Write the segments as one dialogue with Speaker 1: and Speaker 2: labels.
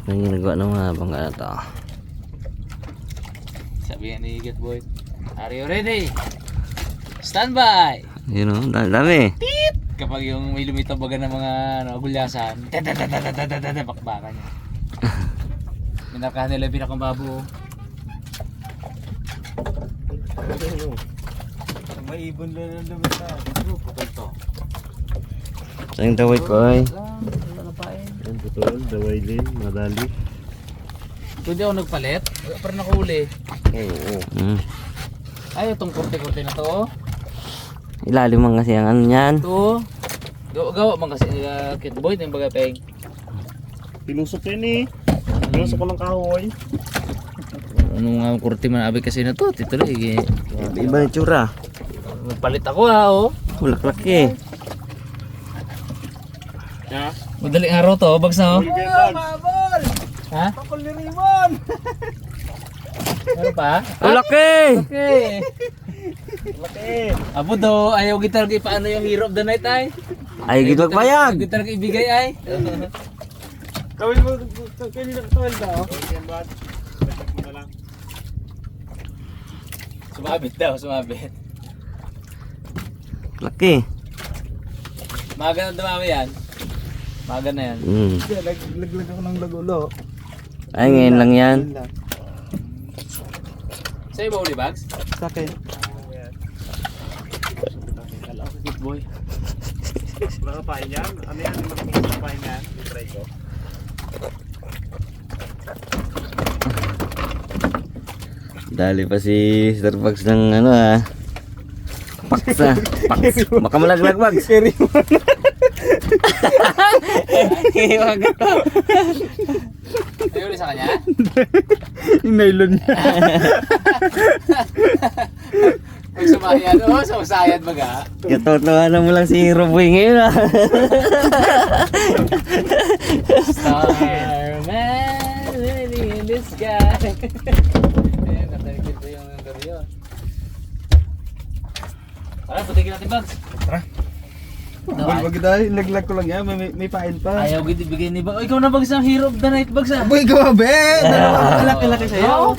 Speaker 1: Ang ginagawa ng mga bangka na to.
Speaker 2: Sabi ni Get Boy, are you ready? Stand by!
Speaker 1: Yun o, dami.
Speaker 2: Tit! Kapag yung may lumitaw baga ng mga gulyasan, bakbakan niya. Minakahan nila yung pinakambabo. May ibon na lumitaw. Putol to.
Speaker 1: Saan tawid ko ay?
Speaker 3: Yan putol, daway din, madali.
Speaker 2: Pwede ako nagpalit? Parang nakahuli.
Speaker 3: Oo.
Speaker 2: Ay, itong kurte-kurte na to.
Speaker 1: Ilalim man kasi ang ano niyan.
Speaker 2: Ito. Gawa man kasi nila Kit Boy, yung baga peng.
Speaker 3: Pinusok yun eh. Pinusok ko ng kahoy.
Speaker 2: Ano nga kurte man abi kasi na to, tituloy.
Speaker 1: Iba na tsura.
Speaker 2: Magpalit ako ha, oh.
Speaker 1: Bulaklak eh.
Speaker 3: Ha?
Speaker 2: Madaling araw to, bagsa oh.
Speaker 3: Mabol!
Speaker 2: Ha?
Speaker 3: Pakul ni Rimon!
Speaker 2: Ano pa?
Speaker 1: Bulaki!
Speaker 2: Okay.
Speaker 3: Laki!
Speaker 2: Abo do, ayaw kita lagi paano yung hero of the night ay.
Speaker 1: Ay, gito magpayag.
Speaker 2: Ayaw kita lagi ibigay ay.
Speaker 3: Kawin mo, kanina kawin ba? Okay, bad. Balik mo na lang.
Speaker 2: Sumabit daw, sumabit.
Speaker 1: Laki.
Speaker 2: Maga na dumami yan. Maga na yan.
Speaker 3: Laglag ako ng lagulo.
Speaker 1: Ay, ngayon lang yan.
Speaker 2: Sa'yo ba uli bags?
Speaker 3: Sa akin.
Speaker 2: Kala ko Kit Boy.
Speaker 3: Mga kapain yan? Ano yan? Mga kapain yan? I-try ko.
Speaker 1: Dali pa si Starbucks ng ano ah. Paksa. Paks. Baka malaglag bags.
Speaker 2: Iwag ito. Ayaw uli sa kanya?
Speaker 3: Yung nylon niya.
Speaker 2: Pag sumayan, oh, sumasayad baga.
Speaker 1: Katotohanan mo lang si Roboy ngayon ah.
Speaker 2: Starman living in the sky. Ayan, natanggit ko yung gabi yun. Tara, putigin natin bags.
Speaker 3: Tara. Wag dahil, laglag ko lang yan. May pain pa.
Speaker 2: Ayaw gid ibigay ni Bags. Oh, ikaw na bags ang hero of the night bags ah.
Speaker 3: Boy, ikaw be! Laki-laki sa'yo.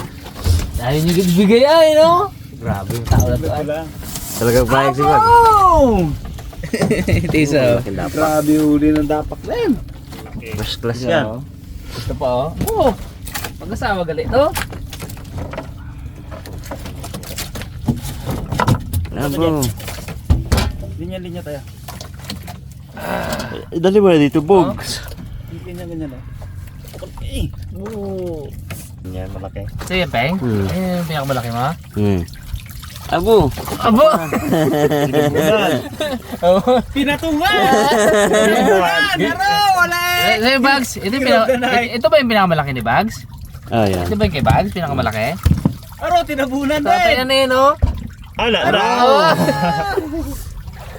Speaker 2: Ayaw nyo gid ibigay ay, no? Grabe yung tao na to ay.
Speaker 1: Talagang payag si Bags.
Speaker 2: Tisa oh.
Speaker 3: Grabe huli ng dapak din.
Speaker 1: First class
Speaker 2: Tisa,
Speaker 1: yan.
Speaker 2: oh. Gusto pa oh. Oh! Pag-asawa gali to.
Speaker 1: Labo.
Speaker 3: Linya-linya tayo.
Speaker 1: Dali mo na dito, Bogs.
Speaker 3: Ganyan-ganyan eh. Oo. Yan, malaki.
Speaker 2: So yan, Peng? Ayun yung pinakamalaki mo?
Speaker 1: Abo.
Speaker 2: Abo!
Speaker 3: Pinatungan! Wala eh!
Speaker 2: Sa'yo, Bags, ito ba yung pinakamalaki ni Bags?
Speaker 1: Ah, yan.
Speaker 2: Ito ba yung kay Bags, pinakamalaki?
Speaker 3: Aro, tinabunan
Speaker 2: Tatay na yun, oh!
Speaker 3: Ala,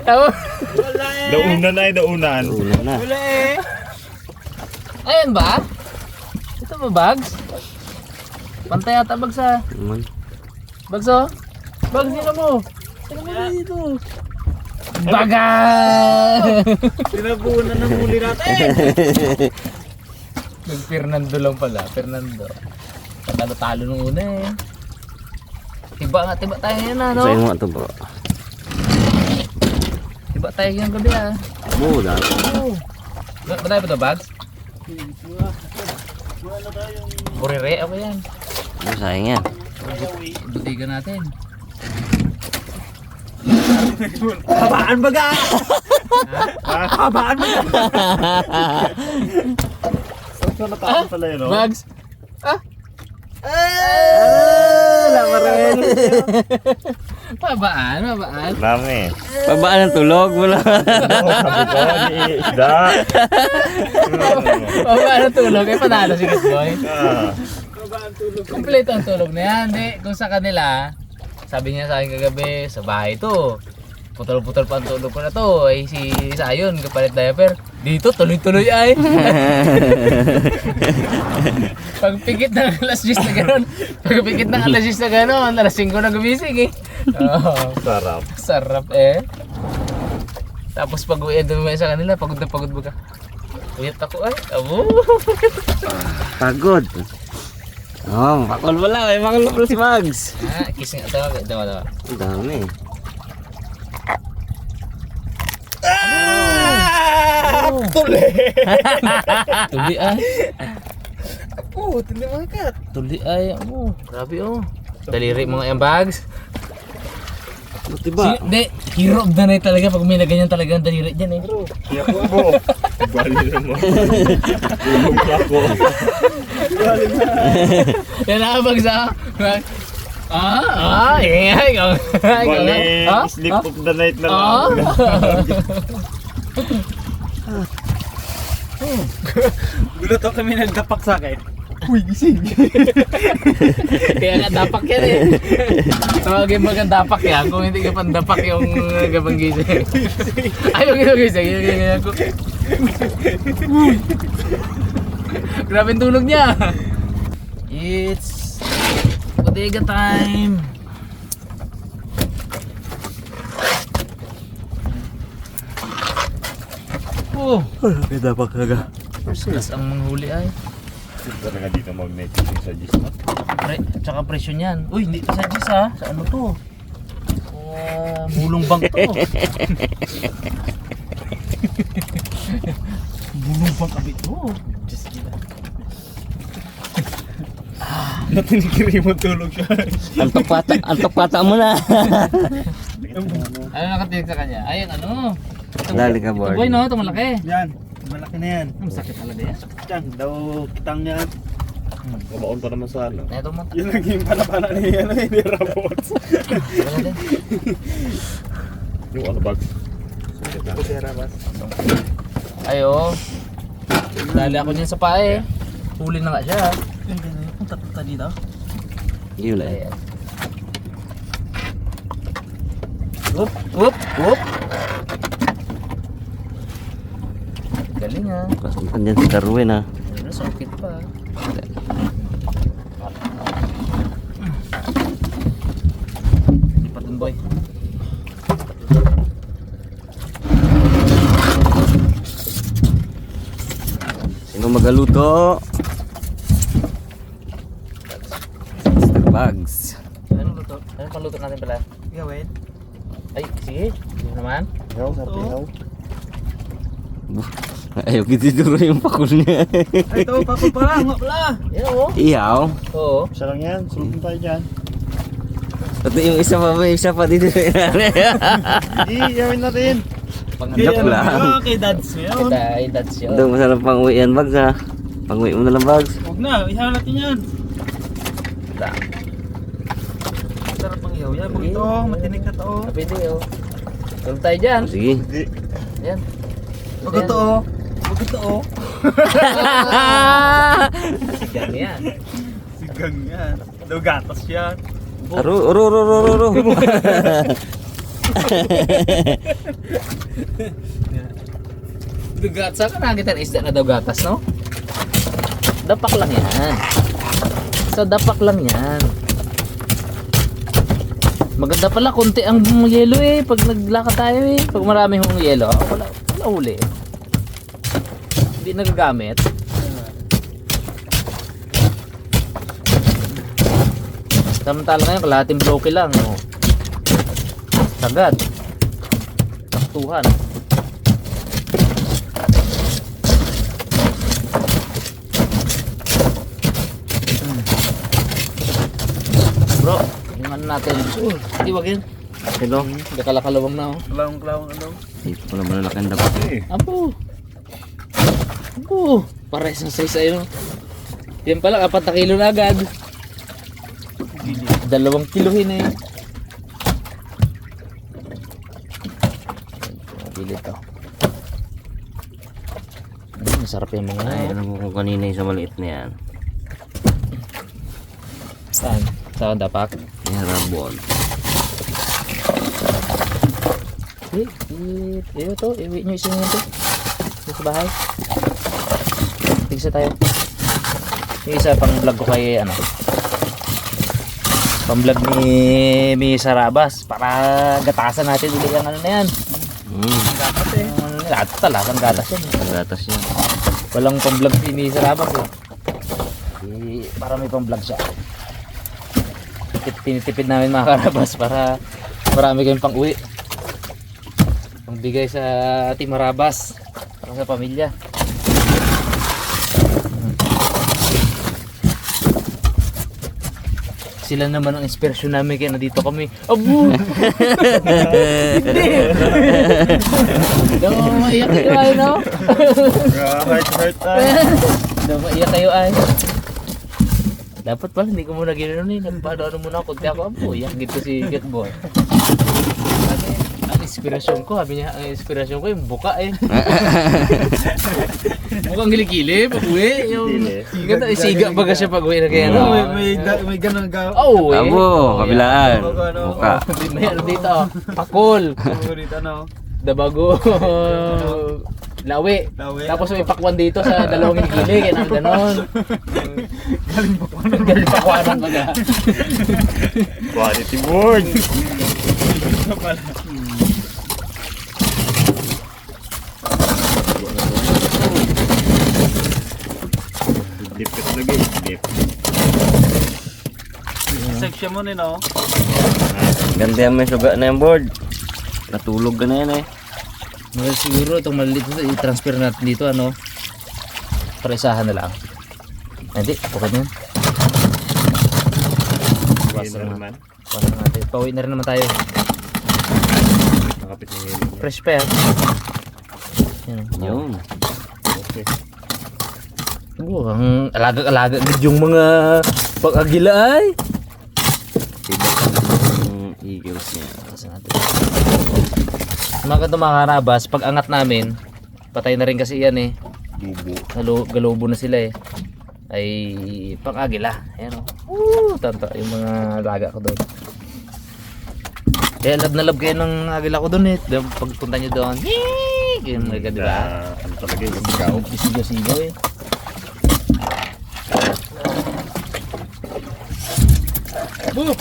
Speaker 2: Abo!
Speaker 3: wala eh!
Speaker 4: Daunan ay daunan.
Speaker 1: Una na.
Speaker 3: Wala eh!
Speaker 2: Ayan ba? Ito ba, Bags? Pantay ata, Bags, ha?
Speaker 1: Naman.
Speaker 2: Bags, oh! Bags, sino mo? Sino mo dito? Baga!
Speaker 3: Tinabunan ng huli natin!
Speaker 2: Nag-Fernando lang pala, Fernando. Talo-talo nung una eh. Tiba tayo yan ano?
Speaker 1: Sa'yo mo ito, bro.
Speaker 2: Tiba tayo yung gabi ah.
Speaker 1: Abo, dami.
Speaker 2: Oo. Batay ba ito, Bags? Burire, ako yan.
Speaker 1: Ano, sayang yan.
Speaker 2: Butigan natin.
Speaker 3: Habaan baga! Habaan baga!
Speaker 4: Saan nataan pala yun, no?
Speaker 2: Bags?
Speaker 1: Lama rin.
Speaker 2: Mabaan.
Speaker 4: Dami.
Speaker 1: Pabaan ng tulog mo lang.
Speaker 4: Sabi ko, ni isda.
Speaker 2: Mabaan ang tulog. Eh, panalo si Katboy.
Speaker 4: Ah.
Speaker 2: Kompleto ang tulog na yan. Di, kung sa kanila, sabi niya sa akin kagabi, sa bahay to. Putol-putol pa ang tulog ko na to. Ay si Sayon, kapalit diaper. Dito, tuloy-tuloy ay. Pagpikit ng alas 10 na gano'n. Pagpikit ng alas 10 na gano'n, alas 5 na gumising eh. Oh,
Speaker 4: Sarap.
Speaker 2: sarap eh. Tapos pag uwi doon mo sa kanila, pagod na pagod ba ka? Puyat ako ay. Abo.
Speaker 1: Pagod. Oh, pakol pala. May pakol pala si Mags.
Speaker 2: Kiss nga tawa. Dawa.
Speaker 1: Ang dami.
Speaker 2: Tuli ay.
Speaker 3: Oh, tindi mga kat.
Speaker 2: Tuli ay. Amo. Grabe oh. Daliri mga yung bags.
Speaker 1: Diba?
Speaker 2: Hindi, hero of the night talaga pag may na ganyan talaga ang daliri dyan eh.
Speaker 4: Kaya ko mo. Bali naman. Tulog ako.
Speaker 2: Yan na bags ah. Ingay.
Speaker 4: Bali, sleep of the night na lang.
Speaker 3: Gulat ako kami nagdapak sa akin. Uy, gising.
Speaker 2: Kaya nga dapak yan eh. Tawagin mo kang dapak yan kung hindi ka pang dapak yung gabang gising. Ay, yung gising. Yung ko. Grabe ang tulog niya. It's bodega time. Oh,
Speaker 1: May dapat kaga.
Speaker 2: first class ang manghuli ay.
Speaker 4: Talaga dito mag-night fishing sa Gismat.
Speaker 2: Tsaka presyo niyan. Uy, hindi sa Gis ha. Sa ano to? Bulong bank to. Bulong bank abi to. Just kita.
Speaker 3: Natinigiri mo tulog siya.
Speaker 1: Antok pata mo na.
Speaker 2: Ano nakatinig sa kanya? Ay, ano?
Speaker 1: Dali ka,
Speaker 2: Ito
Speaker 1: board.
Speaker 2: boy, no? Ito malaki.
Speaker 3: Yan, malaki na yan.
Speaker 2: Ang sakit talaga yan.
Speaker 3: Yan, daw kitang yan.
Speaker 4: Kabaon pa naman sa ano.
Speaker 2: Ito mo.
Speaker 3: Yun ang yung panapana ni ano, hindi rabot.
Speaker 4: Yung ano bag.
Speaker 3: Hindi rabas.
Speaker 2: Ayo. Dali ako niyan sa pae. Huli na nga siya.
Speaker 3: Yung ganyan, punta dito.
Speaker 1: Yun lang.
Speaker 2: Ayan. Whoop, whoop, whoop. Galing ha.
Speaker 1: Pasuntan dyan si Darwin ha.
Speaker 2: Ano, sakit pa. Lipat dun boy.
Speaker 1: Sino magaluto? Mr. Bugs.
Speaker 2: Ano luto? Ano pang luto natin pala?
Speaker 3: Gawin.
Speaker 2: Ay, sige. Sige naman.
Speaker 4: Yaw, sabi yaw.
Speaker 1: Ayaw kitiduro yung pakul niya.
Speaker 3: Ay, ito, pakul pala, nga pala.
Speaker 2: Yan o.
Speaker 1: Iyaw.
Speaker 2: Oo.
Speaker 4: Isa lang yan. Sulupin tayo dyan.
Speaker 1: Pati yung isa pa, may isa pa dito.
Speaker 4: Hindi, yawin natin.
Speaker 1: Joke lang.
Speaker 3: Kay dads mo yun.
Speaker 2: Kita, that's yun.
Speaker 1: Doon masarap pang uwi yan, Bugs ha. Pang uwi mo na lang, Bugs.
Speaker 3: Huwag na, ihaw natin yan.
Speaker 2: Da.
Speaker 3: Sarap ang ihaw yan. Huwag ito, matinig na to.
Speaker 2: Pwede o. Tulog tayo dyan.
Speaker 1: Sige.
Speaker 4: Hindi.
Speaker 2: Yan.
Speaker 3: Huwag ito, oh. Huwag ito, oh.
Speaker 2: Sigan yan.
Speaker 3: Sigang yan. Daw gatas yan.
Speaker 1: Aro.
Speaker 2: Dugat, saan ka nakakita ng isda na daw gatas, no? Dapak lang yan. So, dapak lang yan. Maganda pala, konti ang yelo eh. Pag naglakad tayo eh. Pag marami hong yelo, wala huli. Hindi nagagamit. Samantala ngayon, kalahating bloke lang. Oh. Sagad. Taktuhan. Bro, yung ano natin. Hindi wag yan.
Speaker 1: Hello.
Speaker 2: Nagkalakalawang na oh.
Speaker 3: Kalawang ano.
Speaker 1: Dito pala malalaki ang dapat.
Speaker 2: Apo. Apo. Pares ng size ayun. Yan pala, 4 na kilo na agad. 2 kilohin eh. Pilit to. Masarap yung mga
Speaker 1: Ay, alam mo kung kanina yung sa maliit na yan.
Speaker 2: Saan? Saan dapak?
Speaker 1: Yan, rabon.
Speaker 2: Iyo to, iwi nyo isa nyo to. Dito sa bahay. Tigsa tayo. Yung isa pang vlog ko kay ano. Pang vlog ni Sarabas para gatasan natin ulit yung ano na yan. Gatas eh. Gatas talagang gatas yan.
Speaker 1: Ang gatas yan.
Speaker 2: Walang pang-vlog si Sarabas eh. Para may pang-vlog siya. Tinitipid namin mga karabas para marami kayong pang-uwi. Pangbigay sa Team Marabas para sa pamilya. Sila naman ang inspirasyon namin kaya nandito kami. Abu! Hindi! Daw maiyak kayo ay, no?
Speaker 3: Heart ay.
Speaker 2: Daw maiyak kayo ay. Dapat pala hindi ko muna gano'n eh. Nagpaano muna ako. Kunti ako, abu, iyak dito si Getboy. Ang inspirasyon ko, sabi niya, ang inspirasyon ko yung buka eh. Mukhang kilikili, pag-uwi. Yung ganda, siga baga siya pag-uwi na kaya.
Speaker 3: Oo, may ganun ka.
Speaker 2: Oh, eh.
Speaker 1: Abo, kabilaan. Buka.
Speaker 2: May ano dito, pakol.
Speaker 3: Favorite ano?
Speaker 2: Dabago. Lawi.
Speaker 3: Lawi.
Speaker 2: Tapos may pakwan dito sa dalawang kilikili. Kaya nang ganon. Galing pakwanan baga.
Speaker 4: Quality board. Dip ka talaga eh. Dip.
Speaker 3: Section mo rin oh.
Speaker 1: Ganda yan may suga na yung board. Natulog ka na yan eh.
Speaker 2: Well, siguro itong maliit ito, i-transfer natin dito ano. Para isahan na lang. Hindi, okay na yan.
Speaker 4: Hindi na naman.
Speaker 2: Basta natin. Pauwi na rin naman tayo.
Speaker 4: Nakapit ng hilo niya.
Speaker 2: Fresh pa yan. Yan.
Speaker 1: Yun.
Speaker 4: Okay.
Speaker 2: Oh, ang alaga-alaga yung mga pag-agila ay.
Speaker 1: Iba yung eagles niya.
Speaker 2: Basta natin. Mga kanto mga karabas, pag angat namin, patay na rin kasi yan eh.
Speaker 4: Bubo.
Speaker 2: Galobo na sila eh. Ay pang-agila. Ayan o. Tanto yung mga alaga ko doon. Kaya lab na lab kayo ng agila ko doon eh. Pagpunta nyo doon, yee! Yung mga diba?
Speaker 4: Ano talaga yung ikaw?
Speaker 2: Sigaw-sigaw eh. Puno!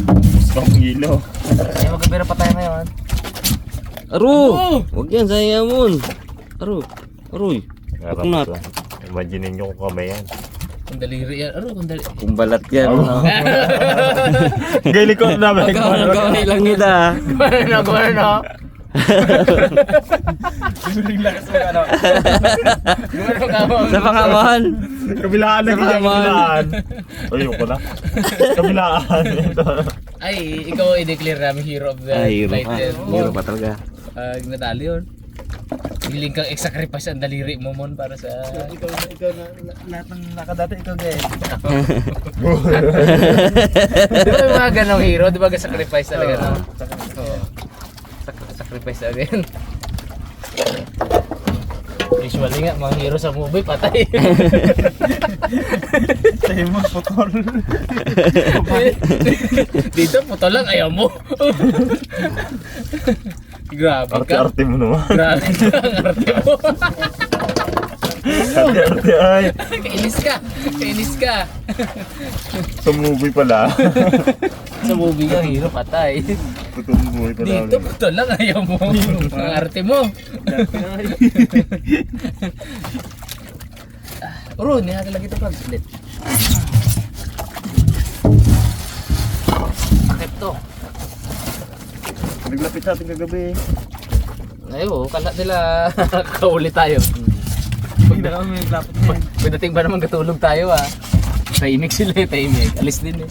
Speaker 4: Gusto kong hilo.
Speaker 2: Ay magkabira pa tayo ngayon.
Speaker 1: Aro! Huwag yan, sayang mo. Aro! Aroy! Paknat!
Speaker 4: Imagine nyo kung kamay yan.
Speaker 2: Kung daliri yan. Ano kung daliri?
Speaker 1: Kumbalat yan.
Speaker 4: Galing ko namin.
Speaker 1: Magkaway lang kita.
Speaker 2: Gumano?
Speaker 3: Relax mo ano.
Speaker 2: Gumano ka mo?
Speaker 1: Sa pangaman.
Speaker 4: Kabilaan na kita kabilaan. Ayoko na. Kabilaan.
Speaker 2: Ay, ikaw i-declare namin hero of the
Speaker 1: Ay, hero
Speaker 2: night.
Speaker 1: pa. Hero pa talaga.
Speaker 2: Natalo yun. Hiling kang i-sacrifice ang daliri mo mon para sa...
Speaker 3: Ikaw na lahat ng nakadata ikaw guys.
Speaker 2: Di ba yung mga ganong hero? Di ba sacrifice talaga no? Sacrifice talaga yun. Usually nga, mga hero sa movie, patay.
Speaker 3: Tayo mo putol.
Speaker 2: Dito, puto lang, ayaw mo. Grabe ka.
Speaker 4: Arte-arte mo naman.
Speaker 2: Grabe ka, ang arte mo.
Speaker 4: Arte-arte ay.
Speaker 2: Kainis ka. Kainis ka.
Speaker 4: Sa movie pala.
Speaker 2: Sa movie nga, hero, patay.
Speaker 4: Totoong buhay pala.
Speaker 2: Dito, puto lang, ayaw mo. Ang arte mo. Uro, nihagal lang ito pag split. Akit to.
Speaker 4: Naglapit sa ating kagabi.
Speaker 2: Ayo, kala nila kauli tayo.
Speaker 3: Pag na kami lapit na yan.
Speaker 2: Pagdating ba naman katulog tayo ah. Tahimik sila eh, tahimik. Alis din eh.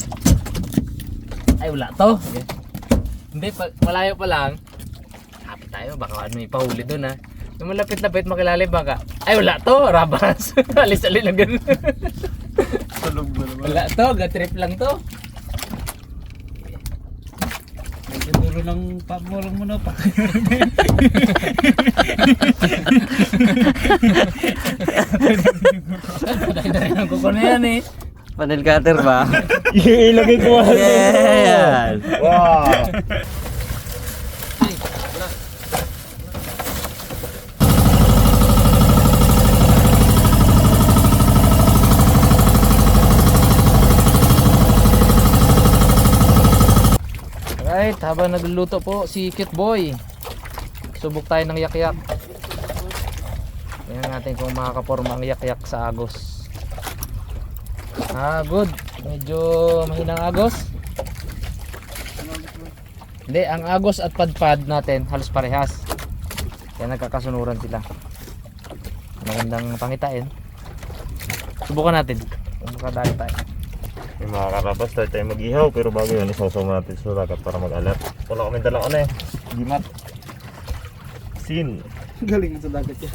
Speaker 2: Ay, wala to. Okay. Hindi, malayo pa lang. Kapit tayo, baka ano may pahuli doon ah. Yung malapit-lapit makilalim baka. Ay, wala to, rabas. Alis-alis lang ganun.
Speaker 3: Tulog mo naman.
Speaker 2: Wala to, gatrip lang to.
Speaker 3: Ang dulo ng pamulong mo na pa.
Speaker 2: Patay na rin ang kuko na yan eh.
Speaker 1: Panel cutter ba?
Speaker 4: Ilagay ko.
Speaker 1: Yes!
Speaker 4: Wow.
Speaker 2: Alright, habang nagluluto po si Cute Boy, subok tayo ng yak-yak. Tingnan natin kung makakaporma ang yak-yak sa agos. Good. Medyo mahinang agos. Hindi, ang agos at padpad natin halos parehas. Kaya nagkakasunuran sila. Magandang pangitain. Subukan natin kung makadali tayo.
Speaker 4: Yung mga karabas, tayo mag-ihaw. Pero bago yun, isasaw natin sa dagat para mag-alert. Wala kami dala ano eh. Gimat. Sin.
Speaker 3: Galing sa dagat yan.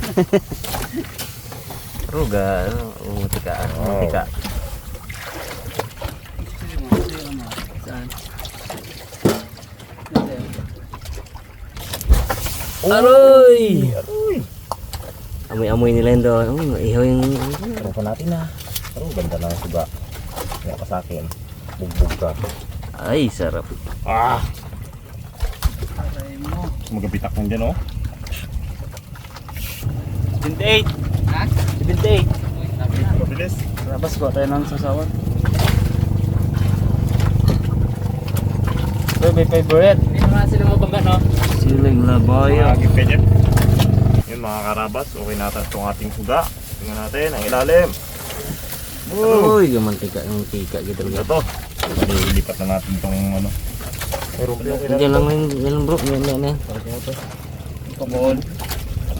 Speaker 1: Ruga, tika. Tika.
Speaker 3: Saan?
Speaker 1: Aroy! Amoy-amoy nila yun doon. Ihaw yung...
Speaker 4: Pero pa natin na. Pero ganda na ang suga. Kaya ka sa akin. Bugbog ka.
Speaker 1: Ay, sarap.
Speaker 3: Aray mo.
Speaker 4: Magabitak lang dyan oh.
Speaker 3: 78.
Speaker 2: Ha?
Speaker 3: 78.
Speaker 4: Mabilis.
Speaker 3: Rabas ko tayo ng sasawan. May favorite.
Speaker 2: Hindi naman sila mabangga, no?
Speaker 1: Siling labayo.
Speaker 4: Mga gipedyan. Yun mga karabas. Okay natin itong ating suga. Tingnan natin ang ilalim.
Speaker 1: Uy, gamantika yung tika gitu
Speaker 4: Ito
Speaker 1: talaga.
Speaker 4: to. Ilipat na natin itong ano. Meron pa yung
Speaker 1: Diyan lang yan lang bro. Yan.
Speaker 3: Pagod.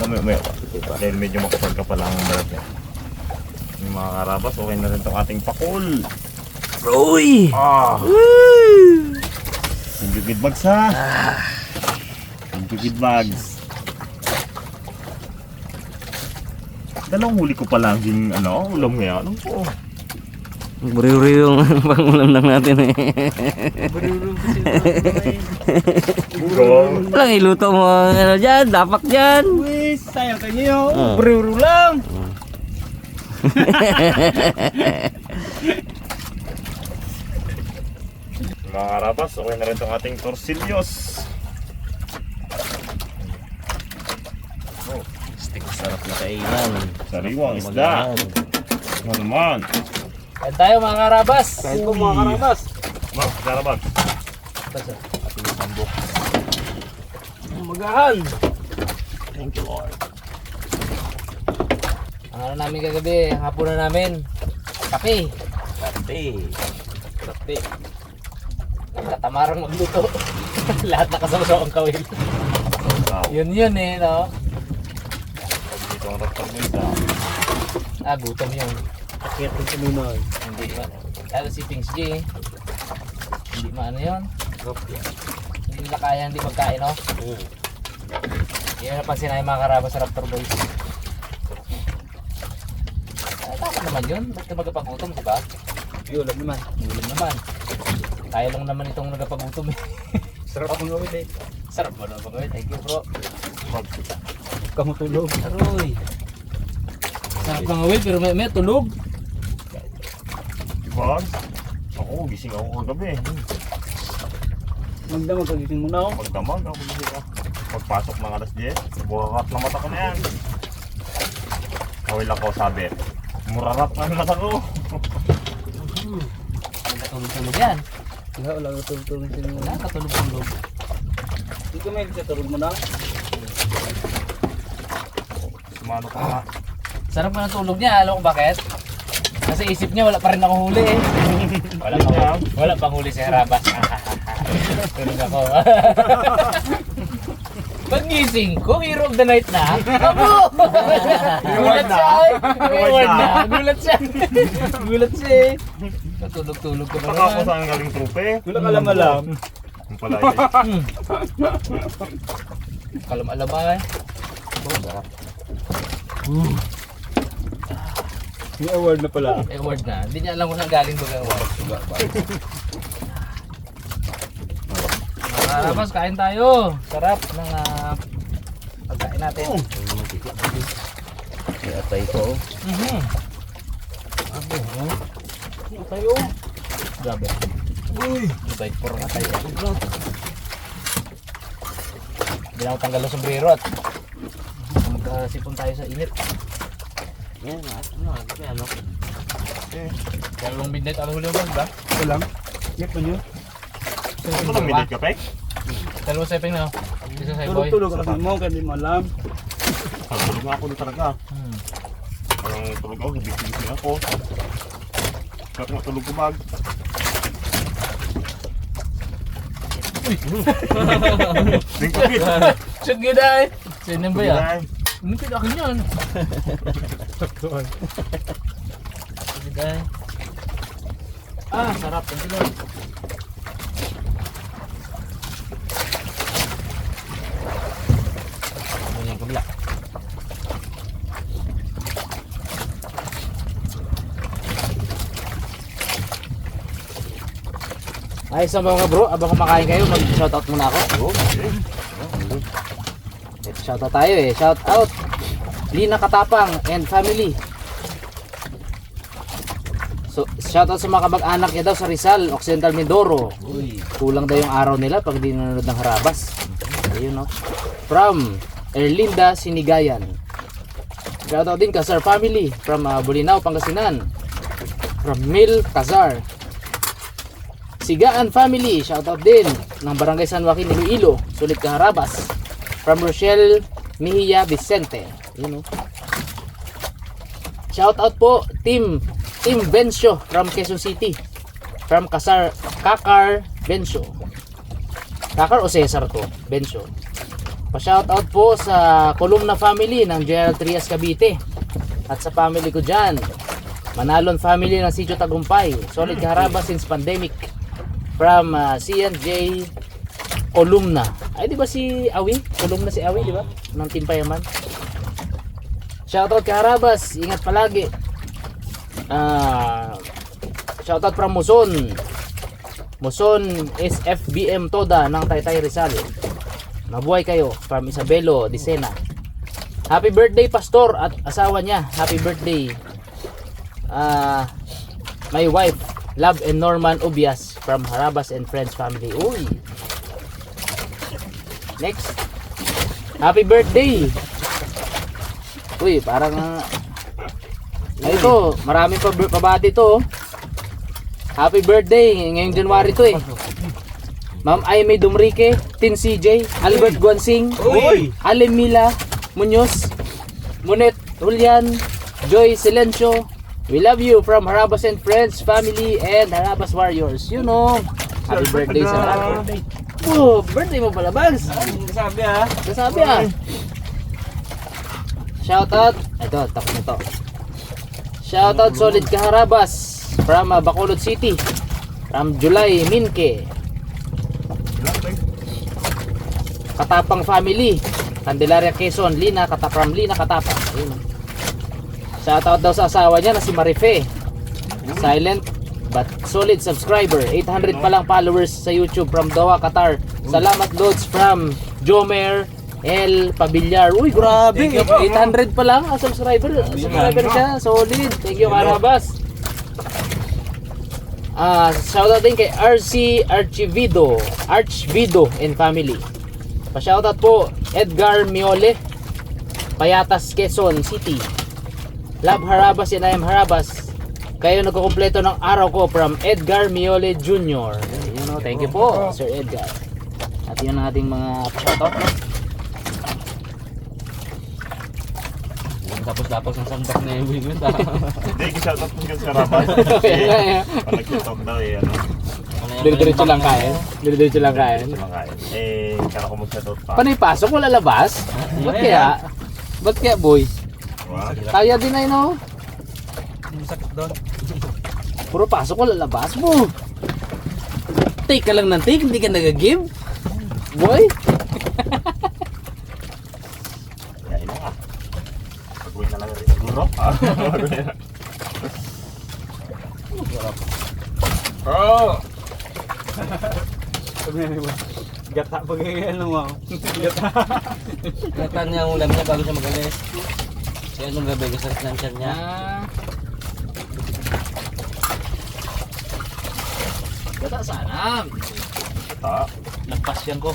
Speaker 4: May dahil medyo makapal ka pa lang ang balat niya. Yung mga karabas, okay na rin itong ating pakul.
Speaker 1: Uy!
Speaker 4: Yung bibid bags ha. Yung bibid bags. Dalawang huli ko pa lang yung ulam ngayon. Ano po?
Speaker 1: Buri-buri yung pangulam lang natin eh.
Speaker 3: Barulong kasi
Speaker 1: Walang iluto mo ano dyan, dapak dyan.
Speaker 3: Wis, sayang kanyo.
Speaker 1: Ah.
Speaker 3: Barulong lang.
Speaker 4: Mga karabas, okay na rin itong ating torsillos.
Speaker 1: Stick sarap na kainan.
Speaker 4: Sariwang isda. Ano naman?
Speaker 2: Kain tayo mga karabas.
Speaker 3: Kahit po mga karabas.
Speaker 4: Mga karabas.
Speaker 2: Basta.
Speaker 4: Ating sambok.
Speaker 3: Magahan.
Speaker 4: Thank you Lord.
Speaker 2: Ang ano namin kagabi, ang hapunan namin. Kape.
Speaker 1: Kape.
Speaker 2: Katamarang magluto. Lahat nakasawsaw ang kawil.
Speaker 4: Wow.
Speaker 2: Yun eh, no?
Speaker 4: Pag dito ang raptor mo isa.
Speaker 2: Gutom yun.
Speaker 3: Akit ko sa lunay.
Speaker 2: Hindi ba? Lalo si Pings G. Hindi maano yun. Hindi nila kaya hindi magkain, no? Yun napansin namin mga karabas sa Raptor Boys. Dapat naman yun. Ba't ka magpagutom, di ba?
Speaker 3: Ulam naman.
Speaker 2: Ulam naman. Kaya lang naman itong nagpagutom eh.
Speaker 3: Sarap akong gawin eh.
Speaker 2: Sarap ba naman gawin? Thank you bro.
Speaker 3: Kamutulog.
Speaker 2: Aroy. Sarap ng awil pero may tulog.
Speaker 4: Diba? Ako, gising ako kagabi.
Speaker 3: Magdamag kagising mo na ako.
Speaker 4: Pagdamag ako gising ako. Pagpasok ng alas 10, bukakat na mata ko na yan. Kawil ako sabi, murarat na ang mata ko.
Speaker 2: Tulog-tulog yan.
Speaker 3: Wala ka tulog-tulog sa inyo.
Speaker 2: Wala, katulog-tulog.
Speaker 3: Hindi ka may katulog mo na.
Speaker 4: Sumano ka nga.
Speaker 2: Sarap na ng tulog niya. Alam ko bakit? Kasi isip niya wala pa rin ako huli eh. Wala pang huli sa harabas. Tulog ako. Pag-gising ko, hero of the night na. Abo! Gulat siya eh. Reward na. Gulat siya. Gulat siya eh. Tulog-tulog ko na
Speaker 4: Saka ako
Speaker 2: naman.
Speaker 4: saan galing trupe.
Speaker 3: Wala ka alam.
Speaker 4: Ang pala yun.
Speaker 2: Kalam-alama eh.
Speaker 3: May award na pala.
Speaker 2: Award na. Hindi niya alam kung saan galing ba ang award. Tapos kain tayo. Sarap ng pagkain natin.
Speaker 1: May atay ko.
Speaker 3: Ano tayo?
Speaker 2: Grabe.
Speaker 3: Uy!
Speaker 2: Bait for na tayo. Hindi na ako tanggal ng sombrero at magkasipon tayo sa init.
Speaker 1: Yan, ano?
Speaker 2: Kaya long midnight ang huli mo ba?
Speaker 3: Ito lang. Yak pa nyo.
Speaker 4: Ito lang minute ka, Pek?
Speaker 2: Dalawa sa iping na. Isa sa boy.
Speaker 3: Tulog-tulog ka mo, kaya di mo alam.
Speaker 4: Tulog nga ako na talaga. Parang tulog ako, gising ako. Kaya nga tulog ko bag. Ning kapit.
Speaker 2: Shoot gida eh. Sino ba yan?
Speaker 4: Ay,
Speaker 2: Ano ka akin yan?
Speaker 3: Saktuan.
Speaker 2: Shoot gida eh. Ah, sarap. Thank you Lord. Ano yung kabila? Ay, sa mga bro, abang kumakain kayo, mag-shoutout muna ako. Ito, shoutout tayo eh. Shoutout Lina Katapang and family. So, shoutout sa mga kamag-anak niya daw sa Rizal, Occidental Mindoro. Kulang daw yung araw nila pag di nanonood ng Harabas. Ayun no. From Erlinda Sinigayan. Shoutout din Casar family from Bulinaw, Pangasinan. From Mil Casar. Sigaan family, shoutout din ng Barangay San Joaquin, Iloilo, Sulit Kaharabas. From Rochelle Mejia Vicente. You know. Shoutout po Team Bencio from Quezon City. From Kakar Bencio. Kakar o Cesar to? Bencio. Pa-shoutout po sa Columna family ng Gerald Trias Cavite. At sa family ko dyan, Manalon family ng Sitio Tagumpay. Solid Kaharabas since pandemic. From CNJ Columna. Ay, di ba si Awi? Columna si Awi, di ba? Ng Team Payaman. Shoutout Kaharabas. Ingat palagi. Shoutout from Muson. Muson is FBM Toda ng Taytay Rizal. Mabuhay kayo. From Isabelo Dicena. Happy birthday Pastor at asawa niya. Happy birthday. My wife Love and Norman Ubias from Harabas and Friends family. Uy. Next. Happy birthday. Uy, parang ay ito, maraming pabati to. Happy birthday ngayong January to eh. Ma'am Aimee Dumrique, Tin CJ, Albert Guansing, Alemila Muñoz, Monet Julian, Joy Silencio. We love you from Harabas and Friends family and Harabas Warriors. You know. Happy birthday sa lahat. Oh, birthday mo pala, Bags.
Speaker 3: Sabi ha.
Speaker 2: Nasabi ah. Shoutout. Ito, tapos na to. Shoutout Solid Kaharabas from Bacolod City. From July Minke. Katapang family. Candelaria Quezon. From Lina Katapang. Ayun. Shoutout daw sa asawa niya na si Marife. Silent but solid subscriber. 800 pa lang followers sa YouTube from Doha, Qatar. Salamat loads from Jomer El Pabillar. Uy, grabe. 800 pa lang ang subscriber. Subscriber siya. Solid. Thank you, Karabas. Shoutout din kay RC Archivido and family. Pa-shoutout po Edgar Miole, Payatas, Quezon City. Love Harabas and I am Harabas. Kayo nagkukumpleto ng araw ko from Edgar Miole Jr. You know, thank you po, Sir Edgar. At yun ang ating mga shoutout. Tapos-tapos ng sandok na yung wing yun.
Speaker 4: hindi, shoutout po sa Harabas. Pag nag-shoutout daw eh, ano.
Speaker 2: Diretso lang kain. Diretso lang kain.
Speaker 4: Eh, kaya ako mag-shoutout pa.
Speaker 2: Paano ipasok? Wala labas? Ba't kaya? Ba't kaya, boy?
Speaker 4: Wow.
Speaker 2: Kaya din ay no?
Speaker 3: Sakit doon.
Speaker 2: Puro pasok, wala labas mo. Take ka lang ng take, hindi ka nag-give. Boy?
Speaker 4: Kaya ina ka. Pag-uwi na lang rin siguro.
Speaker 3: Oh! Sabi mo, gata pag ano mo. Gata.
Speaker 1: Katan niya ang ulam niya bago siya mag-alis. Kaya nung gabi gusto ng siya niya.
Speaker 2: Gata sana.
Speaker 4: Gata.
Speaker 2: Nagpas yan ko.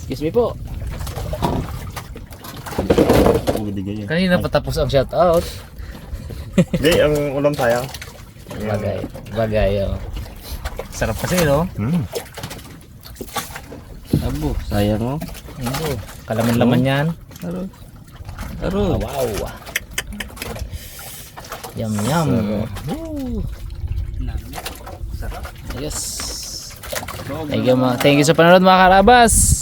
Speaker 2: Excuse me po. Kanina patapos ang shoutout.
Speaker 4: Hindi, ang ulam sayang.
Speaker 2: Bagay. Oh. Sarap kasi no?
Speaker 1: Abo, sayang oh.
Speaker 2: Ito, kalaman-laman yan.
Speaker 1: Aro. Aro.
Speaker 2: Wow. Yum yum. Yes. Thank you sa panonood mga karabas.